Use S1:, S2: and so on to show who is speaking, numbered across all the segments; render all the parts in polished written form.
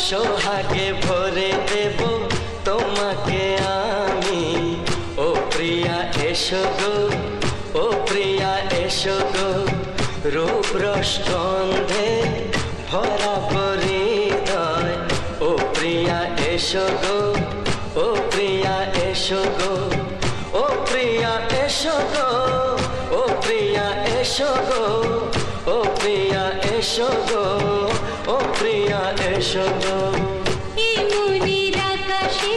S1: সোহাগে ভরে দেব তোমাকে আমি। ও প্রিয়া এসো গো, ও প্রিয়া এসো গো, রূপ রস গন্ধে ভরা হৃদয়। ও প্রিয়া এসো গো, ও প্রিয়া এসো গো, ও প্রিয়া এসো গো, ও প্রিয়া এসো গো, ও প্রিয়া এসো গো, ও প্রিয়া এসো গো।
S2: এই মনের আকাশে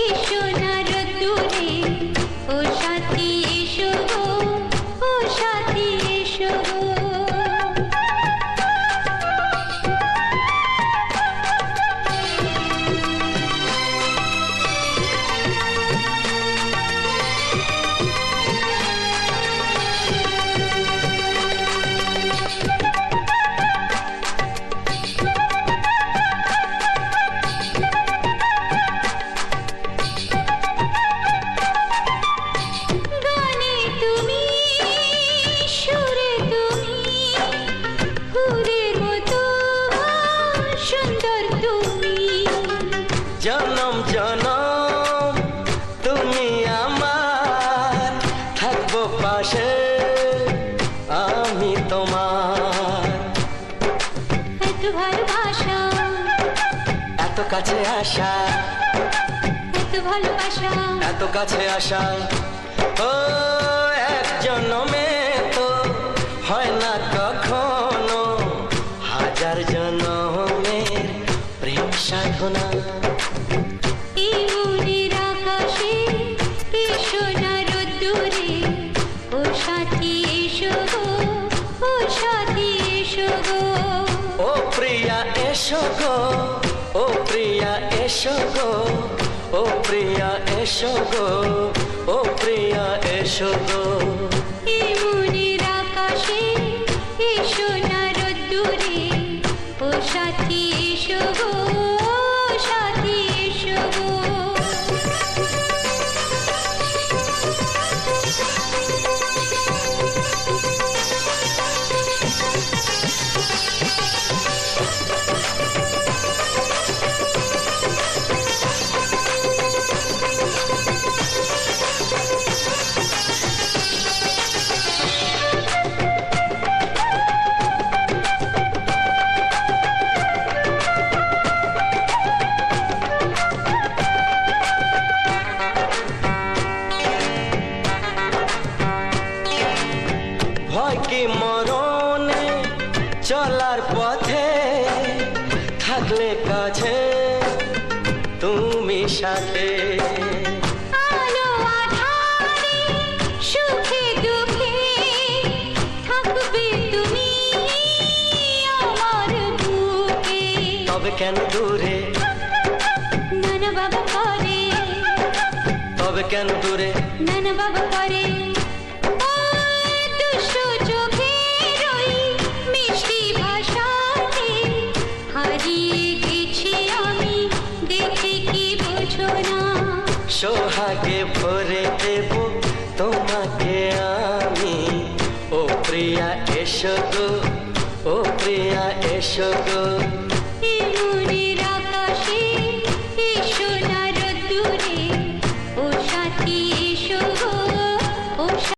S2: এসো না রোদ্দুরে, ও সাথী এসো গো, ও সাথী এসো গো।
S1: জনম জনম তুমি আমার, থাকবো পাশে আমি তোমার।
S2: এত ভালোবাসা,
S1: এত কাছে আসা,
S2: এত ভালোবাসা,
S1: এত কাছে আসা, ও এক জন্মে তো হয় না কখনো, হাজার জন্মের প্রেম সাধনা।
S2: এই মনের আকাশে এসো না রোদ্দুরে, ও সাথী এসো গো, ও সাথী এসো গো।
S1: ও প্রিয়া এসো গো, ও প্রিয়া এসো গো, ও প্রিয়া এসো গো, ও প্রিয়া এসো গো।
S2: এই মনের আকাশে এসো না রোদ্দুরে, ও সাথী এসো গো, ও সাথী এসো গো।
S1: ভয় কি মরণে চলার পথে, থাকলে কাছে তুমি সাথে।
S2: আলো আঁধারে সুখে দুঃখে থাকবে তুমি আমার বুকে।
S1: তবে কেন দূরে,
S2: নানা বাবা করে,
S1: তবে কেন দূরে,
S2: নানা বাবা করে। ওই দুষ্টু চোখের ওই মিষ্টি ভাষাতে হারিয়ে গেছি আমি, দেখে কি বোঝো না।
S1: সোহাগে ভরে দেব তোমাকে আমি। ও প্রিয়া এসো গো, ও প্রিয়া এসো গো,